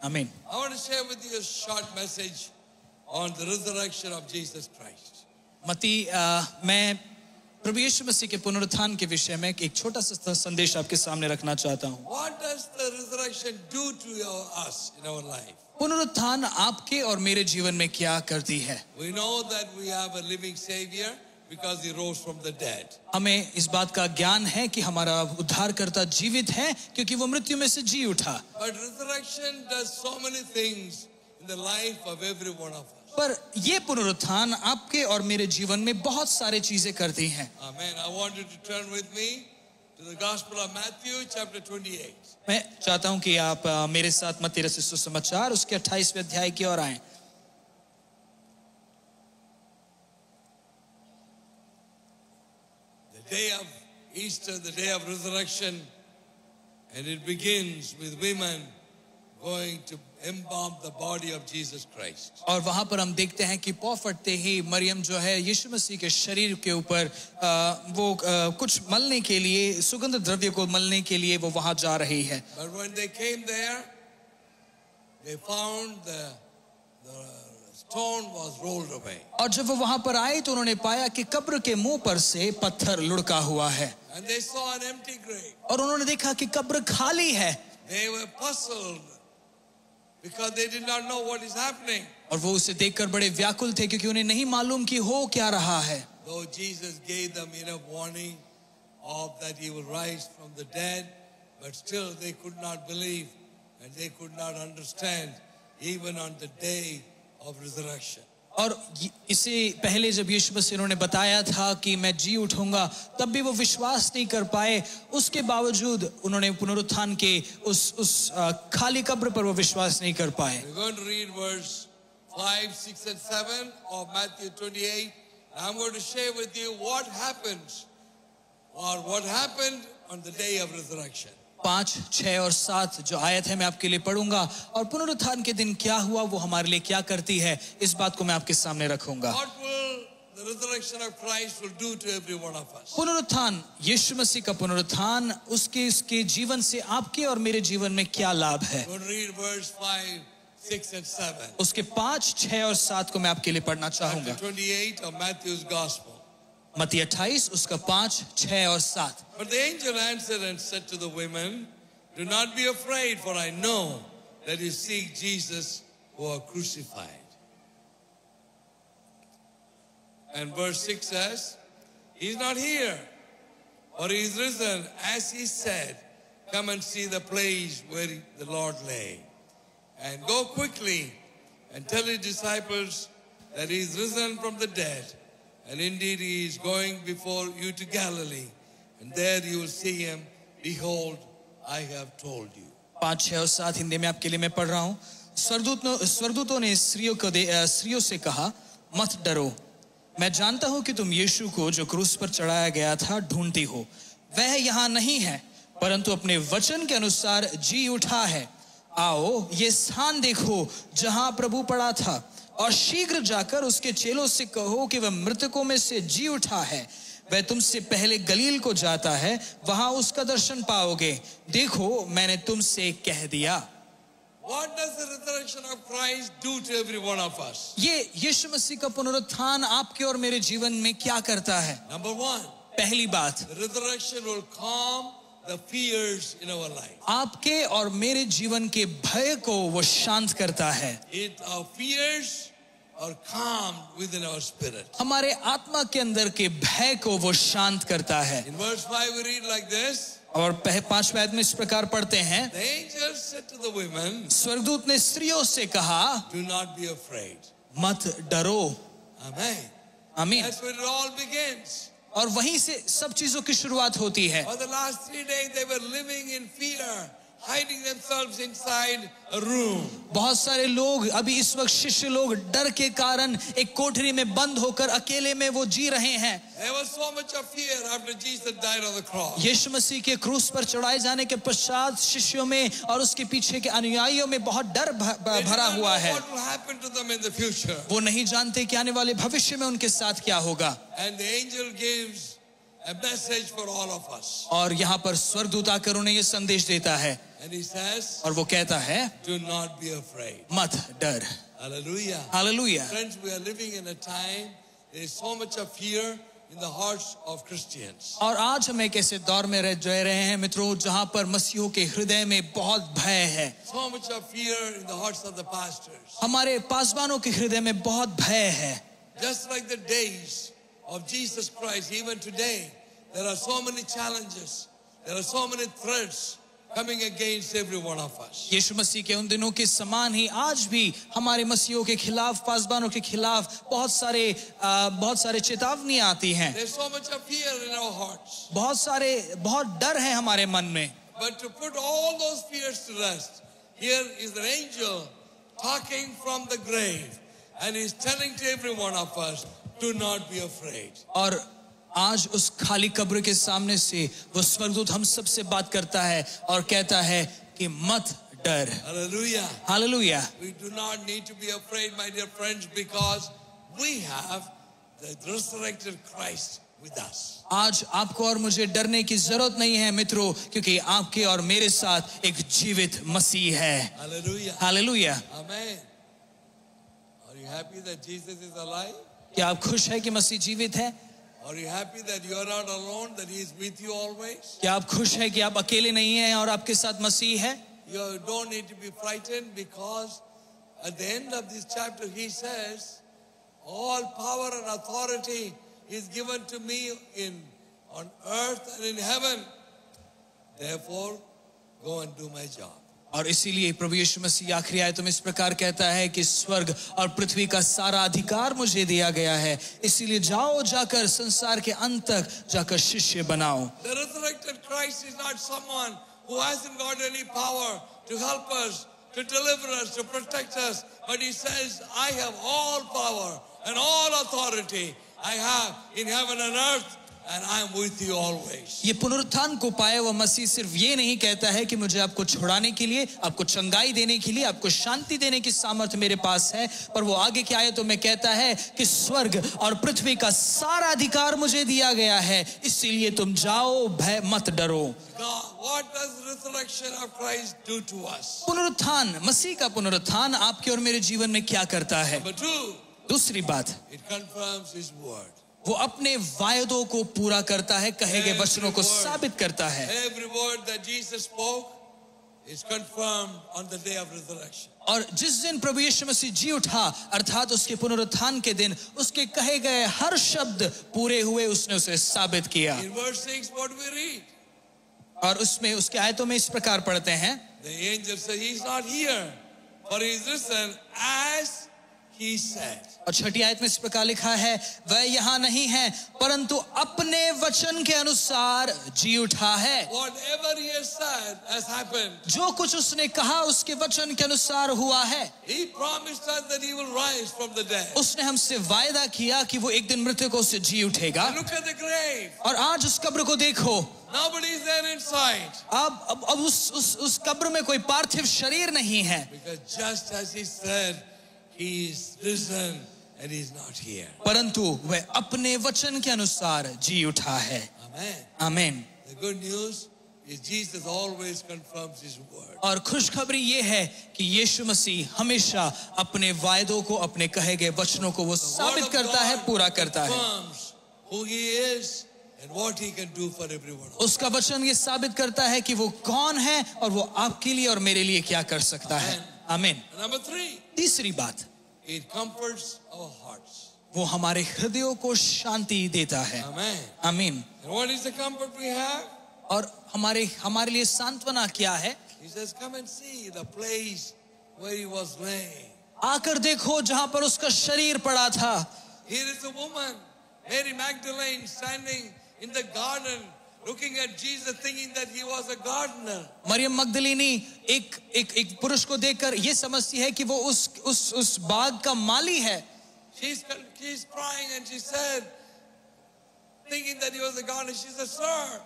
आमीन। I want to share with you a short message on the resurrection of Jesus Christ. मैं प्रभु यीशु मसीह के पुनरुत्थान के विषय में एक छोटा सा संदेश आपके सामने रखना चाहता हूँ। What does the resurrection do to us in our life? पुनरुत्थान आपके और मेरे जीवन में क्या करती है? We know that we have a living Savior because He rose from the dead. हमें इस बात का ज्ञान है कि हमारा उद्धारकर्ता जीवित है क्योंकि वो मृत्यु में से जी उठा। But resurrection does so many things in the life of every one of us. पर ये पुनरुत्थान आपके और मेरे जीवन में बहुत सारे चीजें करती हैं। Amen. I want you to turn with me to the Gospel of Matthew, chapter 28. मैं चाहता हूं कि आप मेरे साथ मत्ती रचित सुसमाचार उसके 28वें अध्याय की ओर आएं। The day of Easter, the day of resurrection, and it begins with women going to embalm the body of Jesus Christ. और वहां पर हम देखते हैं कि पौ फटते ही मरियम जो है यीशु मसीह के शरीर के ऊपर वो कुछ मलने के लिए, सुगंध द्रव्य को मलने के लिए वो वहां जा रही है। But when they came there, they found the stone was rolled away. और जब वो वहां पर आए तो उन्होंने पाया कि कब्र के मुंह पर से पत्थर लुढ़का हुआ है। And they saw an empty grave. और उन्होंने देखा कि कब्र खाली है। They were puzzled because they did not know what is happening. और वो उसे देखकर बड़े व्याकुल थे क्योंकि उन्हें नहीं मालूम कि हो क्या रहा है। Though Jesus gave them enough warning of that He will rise from the dead, but still they could not believe and they could not understand even on the day of resurrection. और इसे पहले जब यीशु मसीह उन्होंने बताया था कि मैं जी उठूंगा, तब भी वो विश्वास नहीं कर पाए। उसके बावजूद उन्होंने पुनरुत्थान के उस खाली कब्र पर वो विश्वास नहीं कर पाए। We're going to read verse 5, 6 and 7 of Matthew 28. I'm going to share with you what happens or what happened on the day of resurrection. 5, 6 और 7 जो आयत है मैं आपके लिए पढ़ूंगा और पुनरुत्थान के दिन क्या हुआ, वो हमारे लिए क्या करती है, इस बात को मैं आपके सामने रखूंगा। What will the resurrection of Christ will do to every one of us? पुनरुत्थान, यीशु मसीह का पुनरुत्थान उसके जीवन से आपके और मेरे जीवन में क्या लाभ है? We'll read verse 5, 6 and 7. उसके 5, 6 और 7 को मैं आपके लिए पढ़ना चाहूंगा। Chapter 28 of Matthew's Gospel. मत्ती 28 उसका 5, 6 और 7। But the angel answered and said to the women, do not be afraid, for I know that you seek Jesus who are crucified. And verse 6 says, He is not here, for He is risen, as He said. Come and see the place where the Lord lay. And go quickly and tell His disciples that He is risen from the dead. And indeed He is going before you to Galilee. And there you will see Him. Behold, I have told you. 5, 6 और 7 हिंदी में आपके लिए मैं पढ़ रहा हूँ। स्वर्गदूतों ने स्त्रियों से कहा, मत डरो, मैं जानता हूँ कि तुम यीशु को जो क्रूस पर चढ़ाया गया था ढूंढती हो। वह यहाँ नहीं है, परंतु अपने वचन के अनुसार जी उठा है। आओ, ये स्थान देखो जहाँ प्रभु पड़ा था, और शीघ्र जाकर उसके चेलों से कहो कि वह मृतकों में से जी उठा है। वह तुमसे पहले गलील को जाता है, वहां उसका दर्शन पाओगे। देखो, मैंने तुमसे कह दिया। What does the resurrection of Christ do to every one of us? ये यीशु मसीह का पुनरुत्थान आपके और मेरे जीवन में क्या करता है? Number one, पहली बात, the resurrection will calm the fears in our life. आपके और मेरे जीवन के भय को वो शांत करता है। Our fears are calmed within our spirit. हमारे आत्मा के अंदर के भय को वो शांत करता है। In verse 5 we read like this. और 5वें आयत में इस प्रकार पढ़ते हैं, The angel said to the women, स्वर्गदूत ने स्त्रियों से कहा, do not be afraid. मत डरो। Amen. आमीन। That's where it all begins. और वहीं से सब चीजों की शुरुआत होती है। For the last 3 days they were living in fear, hiding themselves inside a room. बहुत सारे लोग अभी इस वक्त शिष्य लोग डर के कारण एक कोठरी में बंद होकर अकेले में वो जी रहे हैं। There was so much of fear after Jesus died on the cross. यीशु मसीह के क्रूस पर चढ़ाए जाने के पश्चात शिष्यों में और उसके पीछे के अनुयायियों में बहुत डर भरा हुआ है। What will happen to them in the future? वो नहीं जानते कि आने वाले भविष्य में उनके साथ क्या होगा। And the angel gives a message for all of us. और यहाँ पर स्वर्गदूत आकर उन्हें ये संदेश देता है And he says, और वो कहता है do not be afraid. मत डर. Hallelujah. Hallelujah. Friends, we are living in a time, there is so much of fear in the hearts of Christians. और आज हम एक ऐसे दौर में रह रहे हैं मित्रों जहाँ पर मसीहों के हृदय में बहुत भय है. So much of fear in the hearts of the pastors. हमारे पासवानों के हृदय में बहुत भय है. Just like the days of Jesus Christ, even today, there are so many challenges, there are so many threats coming against every one of us. यीशु मसीह के उन दिनों के समान ही आज भी हमारे मसीहों के खिलाफ, पासवानों के खिलाफ बहुत सारे चेतावनी आती हैं. There's so much of fear in our hearts. बहुत डर है हमारे मन में. But to put all those fears to rest, here is an angel talking from the grave, and he's telling to every one of us, do not be afraid. और आज उस खाली कब्र के सामने से वो स्वर्गदूत हम सब से बात करता है और कहता है कि मत डर. Hallelujah. Hallelujah. We do not need to be afraid, my dear friends, because we have the resurrected Christ with us. आज आपको और मुझे डरने की जरूरत नहीं है मित्रों, क्योंकि आपके और मेरे साथ एक जीवित मसीह है. Hallelujah. Hallelujah. Amen. Are you happy that Jesus is alive? क्या आप खुश है कि मसीह जीवित है? Are you happy that you are not alone, that he is with you always? क्या आप खुश है कि आप अकेले नहीं हैं और आपके साथ मसीह है? You don't need to be frightened, because at the end of this chapter he says, all power and authority is given to me on earth and in heaven. Therefore, go and do my job. और इसीलिए प्रभु यीशु मसीह आखिरी आयत में इस प्रकार कहता है कि स्वर्ग और पृथ्वी का सारा अधिकार मुझे दिया गया है, इसीलिए जाओ, जाकर संसार के अंत तक जाकर शिष्य बनाओ. The resurrected Christ is not someone who hasn't got any power to help us, to deliver us, to protect us, but he says, I have all power and all authority I have in heaven and earth, and I am with you always. ये पुनरुत्थान को पाए हुआ मसीह सिर्फ ये नहीं कहता है कि मुझे आपको छुड़ाने के लिए, आपको चंगाई देने के लिए, आपको शांति देने की सामर्थ्य मेरे पास है, पर वो आगे की आयतों में कहता है कि स्वर्ग और पृथ्वी का सारा अधिकार मुझे दिया गया है, इसीलिए तुम जाओ, भय मत डरो. God, what does the resurrection of Christ do to us? पुनरुत्थान, मसीह का पुनरुत्थान आपके और मेरे जीवन में क्या करता है? Number two, दूसरी बात, it confirms his word. वो अपने वायदों को पूरा करता है, कहे गए वचनों को साबित करता है. Every word that Jesus spoke is confirmed on the day of resurrection. और जिस दिन प्रभु यीशु मसीह जी उठा, अर्थात उसके पुनरुत्थान के दिन, उसके कहे गए हर शब्द पूरे हुए, उसने उसे साबित किया. In verse 6, what do we read? और उसमें उसके आयतों में इस प्रकार पढ़ते हैं, The angel said, he is not here, for he is risen as he said. और छठी आयत में इस प्रकार लिखा है, वह यहाँ नहीं है परंतु अपने वचन के अनुसार जी उठा है. Whatever he has said has happened. जो कुछ उसने कहा उसके वचन के अनुसार हुआ है. He promised us that he will rise from the dead. उसने हमसे वायदा किया कि वो एक दिन मृतकों से जी उठेगा. And look at the grave. और आज उस कब्र को देखो, Nobody is there inside. अब उस कब्र में कोई पार्थिव शरीर नहीं है, Because just as he said, he is risen and he is not here. परंतु वह अपने वचन के अनुसार जी उठा है. Amen. आमीन. The good news is Jesus always confirms his word. और खुशखबरी ये है कि यीशु मसीह हमेशा अपने वायदों को, अपने कहे गए वचनों को वो साबित करता है, पूरा करता है. Confirms who he is and what he can do for everyone. उसका वचन ये साबित करता है कि वो कौन है और वो आपके लिए और मेरे लिए क्या कर सकता है. आमीन. Number 3, तीसरी बात, it comforts our hearts. वो हमारे हृदयों को शांति देता है. Amen. आमीन. And what is the comfort we have? और हमारे लिए सांत्वना क्या है? He says, come and see the place where he was laying. आकर देखो जहां पर उसका शरीर पड़ा था. Here is a woman, Mary Magdalene, standing in the garden, looking at Jesus, thinking that he was a gardener. Maryam मगदलीनी एक पुरुष को देखकर ये समझती है कि वो उस बाग का माली है. She's crying and she said, thinking that he was a gardener, she said, sir,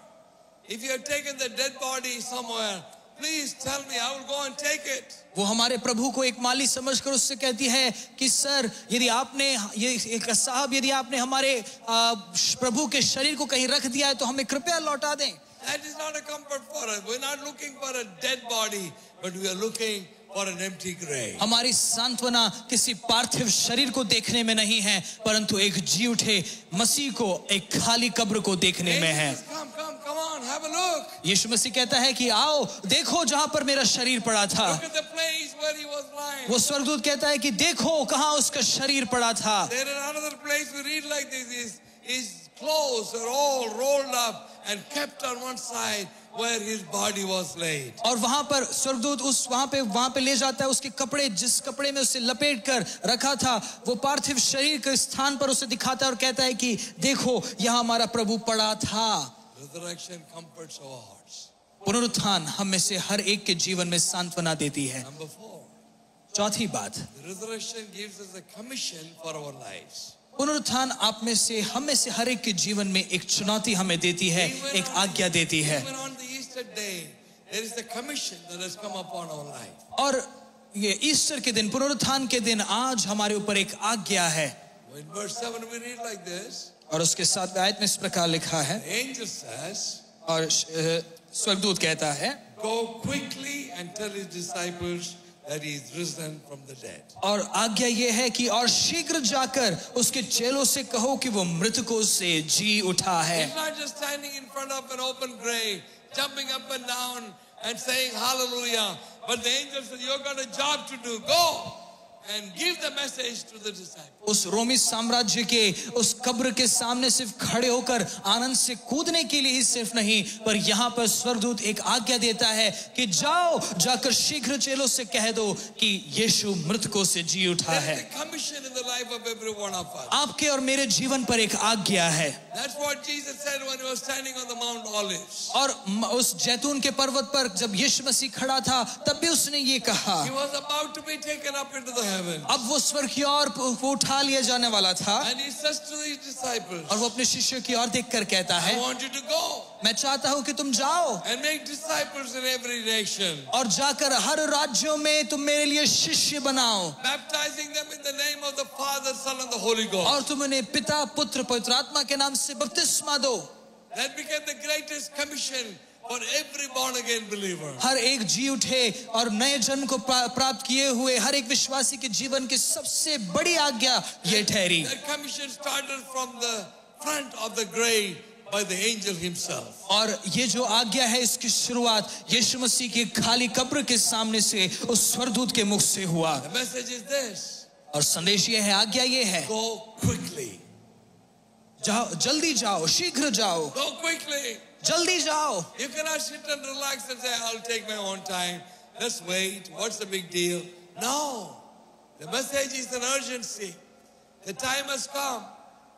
if you had taken the dead body somewhere, please tell me, I will go and take it. वो हमारे प्रभु को एक माली समझकर उससे कहती है कि sir, यदि आपने साहब यदि आपने हमारे प्रभु के शरीर को कहीं रख दिया है तो हमें कृपया लौटा दें. That is not a comfort for us. We're not looking for a dead body, but we are looking for an empty grave. हमारी सांत्वना किसी पार्थिव शरीर को देखने में नहीं है, परंतु एक जी उठे मसीह को एक खाली कब्र को देखने में है. Come on, have a look. यीशु मसीह कहता है कि आओ देखो जहां पर मेरा शरीर पड़ा था. Look at the place where he was lying. वो स्वर्गदूत कहता है कि देखो कहां उसका शरीर पड़ा था. There is another place we read like this. His clothes are all rolled up and kept on one side where his body was laid. और वहां पर स्वर्गदूत वहां पे ले जाता है उसके कपड़े, जिस कपड़े में उसे लपेट कर रखा था, वो पार्थिव शरीर के स्थान पर उसे दिखाता है और कहता है कि देखो यहाँ हमारा प्रभु पड़ा था. Resurrection comforts our hearts. पुनरुत्थान हम में से हर एक के जीवन में सांत्वना देती है. Number 4. चौथी बात, The resurrection gives us a commission for our lives. पुनरुत्थान आप में से हम में से हर एक के जीवन में एक चुनौती हमें देती है, एक आज्ञा देती है. Even on the Easter day, there is a commission that has come upon our life. और ये ईस्टर के दिन, पुनरुत्थान के दिन आज हमारे ऊपर एक आज्ञा है. In verse 7 we read like this. और उसके साथ आयत में इस प्रकार लिखा है, The angel says, और स्वर्गदूत कहता है, go quickly and tell his disciples that he is risen from the dead. और आज्ञा ये है कि और शीघ्र जाकर उसके चेलों से कहो कि वो मृतकों से जी उठा है. He's not just standing in front of an open grave, jumping up and down and saying hallelujah, but the angel said, you've got a job to do. Go and give the message to the disciples. उस रोमी साम्राज्य के उस कब्र के सामने सिर्फ खड़े होकर आनंद से कूदने के लिए ही सिर्फ नहीं, पर यहाँ पर स्वर्गदूत एक आज्ञा देता है कि जाओ, जाकर शीघ्र चेलों से कह दो कि यीशु मृतकों से जी उठा है. There is a commission in the life of every one of us. आपके और मेरे जीवन पर एक आज्ञा है. That's what Jesus said when he was standing on the Mount Olives. और उस जैतून के पर्वत पर जब यीशु मसीह खड़ा था, तब भी उसने ये कहा. He was about to be taken up into the heavens. अब वो स्वर्ग की ओर वो उठा लिया जाने वाला था. And he says to his disciples, और वो अपने शिष्यों की ओर देखकर कहता I है, want you to go मैं चाहता हूं कि तुम जाओ and make disciples in every nation, और जाकर हर राज्यों में तुम मेरे लिए शिष्य बनाओ, baptizing them in the name of the Father, Son, and the Holy Ghost. और तुम उन्हें पिता, पुत्र, पवित्र आत्मा के नाम से बपतिस्मा दो. That became the greatest commission for every born again believer. हर एक जी उठे और नए जन्म को प्राप्त किए हुए हर एक विश्वासी के जीवन की सबसे बड़ी आज्ञा ये ठहरी. That commission started from the front of the grave by the angel himself. और ये जो आज्ञा है इसकी शुरुआत यीशु मसीह की खाली कब्र के सामने से उस स्वर्गदूत के मुख से हुआ. The message is this. और संदेश ये है, आज्ञा ये है, Go quickly. जाओ, जल्दी जाओ, शीघ्र जाओ, Go quickly. जल्दी जाओ. You cannot sit and relax and say, I'll take my own time. Let's wait. What's the big deal? No. The message is an urgency. The time has come.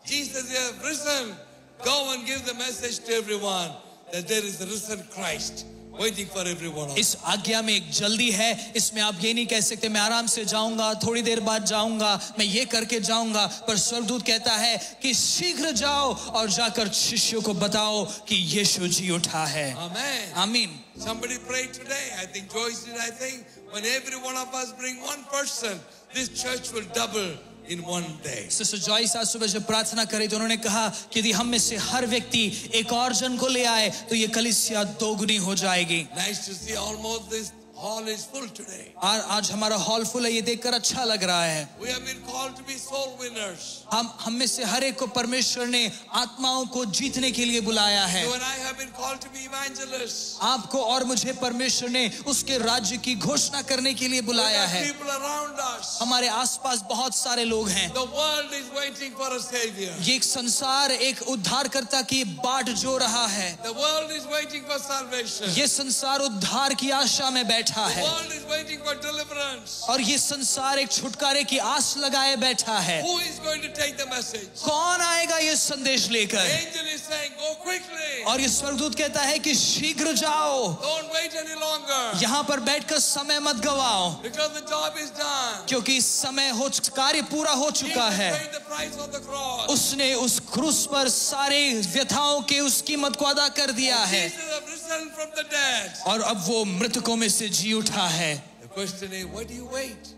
Jesus has risen. Go and give the message to everyone that there is a risen Christ waiting for everyone. इस आज्ञा में एक जल्दी है. इसमें आप ये नहीं कह सकते मैं आराम से जाऊंगा, थोड़ी देर बाद जाऊंगा, मैं ये करके जाऊंगा. पर स्वर्गदूत कहता है कि शीघ्र जाओ और जाकर शिष्यों को बताओ कि यीशु जी उठा है. Amen. आमीन. Somebody prayed today. I think Joyce did. I think when every one of us bring one person, this church will double in one day. Sister Joyce आज सुबह जब प्रार्थना करी तो उन्होंने कहा कि यदि हम में से हर व्यक्ति एक और जन को ले आए तो ये कलीसिया दोगुनी हो जाएगी. Nice to see almost this hall is full today. आज हमारा हॉल फुल है, ये देखकर अच्छा लग रहा है. We have been called to be soul winners. हम में से हर एक को परमेश्वर ने आत्माओं को जीतने के लिए बुलाया है. You and I have been called to be evangelists. आपको और मुझे परमेश्वर ने उसके राज्य की घोषणा करने के लिए बुलाया है. People around us. हमारे आसपास बहुत सारे लोग हैं. The world is waiting for a savior. ये एक संसार एक उद्धारकर्ता की बाट जो रहा है. The world is waiting for salvation. ये संसार उद्धार की आशा में बैठा The है. world is waiting for deliverance. और ये संसार एक छुटकारे की आस लगाए बैठा है. Who is going to take the message? कौन आएगा ये संदेश The लेकर? angel is saying, go quickly. और ये स्वर्गदूत कहता है कि शीघ्र जाओ, Don't wait any longer. यहाँ पर बैठकर समय मत गवाओ, Because the job is done. क्योंकि समय कार्य पूरा हो चुका Jesus है. paid the price on the cross. उसने उस क्रूस पर सारे व्यथाओं के उस कीमत को अदा कर दिया है. Jesus has risen risen from the dead. और अब वो मृतकों में से जी उठा है। The question is, why do you wait?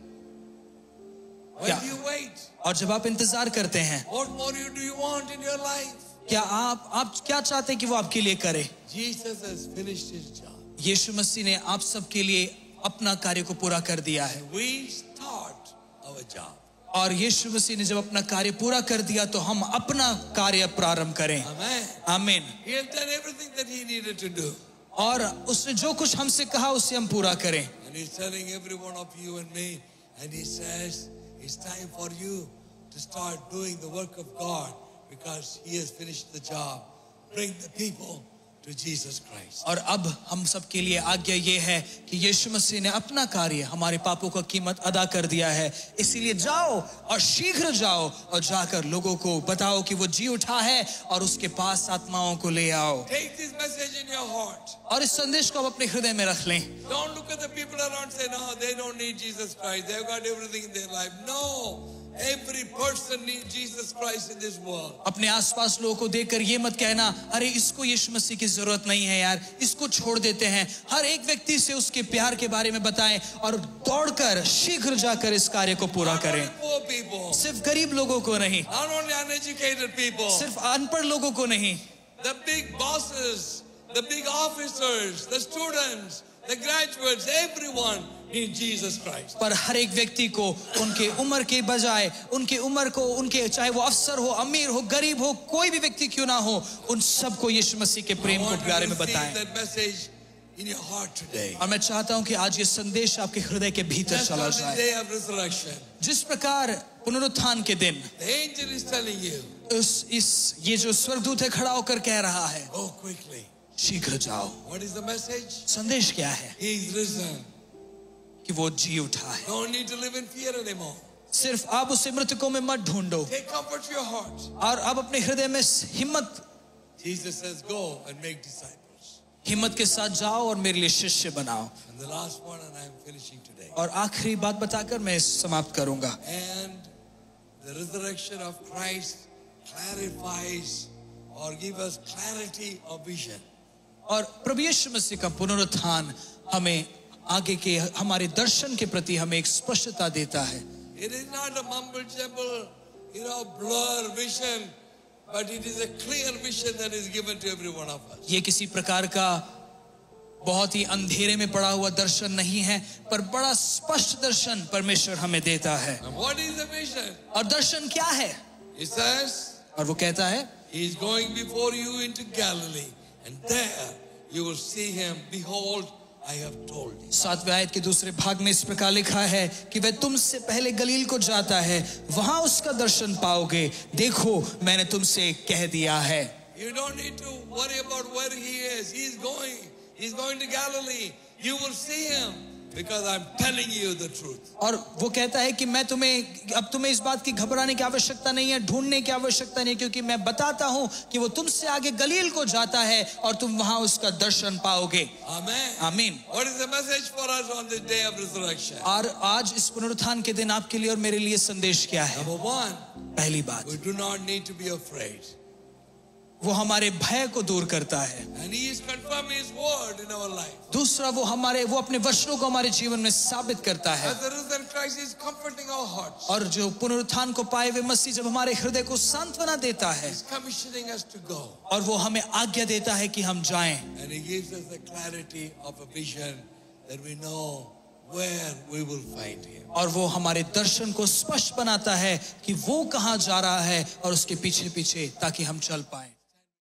Why क्या? do you wait? और जब आप इंतजार करते हैं, What more do you want in your life? क्या आप क्या चाहते हैं कि वो आपके लिए करे? Jesus has finished his job. यीशु मसीह ने आप सबके लिए अपना कार्य को पूरा कर दिया है। We start our job. और यीशु मसीह ने जब अपना कार्य पूरा कर दिया तो हम अपना कार्य प्रारंभ करें। Amen. आमीन। He has done everything that he needed to do. और उसने जो कुछ हमसे कहा उसे हम पूरा करें। And he's telling every one of you and me, and he says, it's time for you to start doing the work of God because he has finished the job. Bring the people to Jesus Christ. और अब हम सब के लिए आज्ञा ये है कि यीशु मसीह ने अपना कार्य हमारे पापों का कीमत अदा कर दिया है, इसीलिए जाओ और शीघ्र जाओ और जाकर लोगों को बताओ कि वो जी उठा है और उसके पास आत्माओं को ले आओ। Take this message in your heart. और इस संदेश को आप अपने हृदय में रख लें। Don't look at the people around and say, no, they don't need Jesus Christ. They've got everything in their life. No. Every person needs Jesus Christ in this world. अपने आसपास लोगों को देखकर ये मत कहना, अरे इसको यीशु मसीह की जरूरत नहीं है यार, इसको छोड़ देते हैं। हर एक व्यक्ति से उसके प्यार के बारे में बताएं और दौड़कर शीघ्र जाकर इस कार्य को पूरा Not करें। only poor people, सिर्फ गरीब लोगों को नहीं, not only uneducated people, सिर्फ अनपढ़ लोगों को नहीं, the big bosses, the big officers, the students, the graduates, everyone needs Jesus Christ. पर हर एक व्यक्ति को उनके उम्र के बजाय उनके उम्र को उनके चाहे वो अफसर हो, अमीर हो, गरीब हो, कोई भी व्यक्ति क्यों ना हो, उन सबको यीशु मसीह के प्रेम को बारे में बताएं। That message in your heart today. और मैं चाहता हूं कि आज ये संदेश आपके हृदय के भीतर That's चला on the जाए। day of resurrection. जिस प्रकार पुनरुत्थान के दिन The angel is telling you, ये जो स्वर्गदूत है खड़ा होकर कह रहा है, go quickly. शीघ्र जाओ। What is the message? संदेश क्या है? He is risen. कि वो जी उठा है। No need to live in fear anymore. सिर्फ आप उसे मृतकों में मत ढूंढो Take comfort to your heart. और अब अपने हृदय में हिम्मत Jesus says, go and make disciples. हिम्मत के साथ जाओ और मेरे लिए शिष्य बनाओ। And the last one, and I am finishing today. और आखिरी बात बताकर मैं समाप्त करूंगा। And the resurrection of Christ clarifies or gives us clarity of vision. और प्रभु यीशु मसीह का पुनरुत्थान हमें आगे के हमारे दर्शन के प्रति हमें एक स्पष्टता देता है। It is not a mumble jumble, blur vision, but it is a clear vision that is given to every one of us. ये किसी प्रकार का बहुत ही अंधेरे में पड़ा हुआ दर्शन नहीं है, पर बड़ा स्पष्ट दर्शन परमेश्वर हमें देता है। And what is the vision? और दर्शन क्या है? It says, और वो कहता है, he is going before you into Galilee, and there you will see him. Behold, I have told you. 7वें आयत के दूसरे भाग में इस प्रकार लिखा है कि वह तुमसे पहले गलील को जाता है, वहां उसका दर्शन पाओगे। देखो मैंने तुमसे कह दिया है। You don't need to worry about where he is. He's going to Galilee. You will see him because I'm telling you the truth. और वो कहता है कि अब तुम्हें इस बात की घबराने की आवश्यकता नहीं है, ढूंढने की आवश्यकता नहीं, क्योंकि मैं बताता हूं कि वो तुमसे आगे गलील को जाता है और तुम वहां उसका दर्शन पाओगे। Amen. आमीन। What is the message for us on the day of resurrection? और आज इस पुनरुत्थान के दिन आपके लिए और मेरे लिए संदेश क्या है? Number one, पहली बात, we do not need to be afraid. वो हमारे भय को दूर करता है। And he is confirming his word in our life. दूसरा, वो अपने वचनों को हमारे जीवन में साबित करता है। As the risen Christ is comforting our hearts. और जो पुनरुत्थान को पाए हुए मसीह जब हमारे हृदय को सांत्वना देता है, He's commissioning us to go. और वो हमें आज्ञा देता है कि हम जाएं, And he gives us the clarity of a vision that we know where we will find him. और वो हमारे दर्शन को स्पष्ट बनाता है कि वो कहां जा रहा है और उसके पीछे पीछे ताकि हम चल पाएं।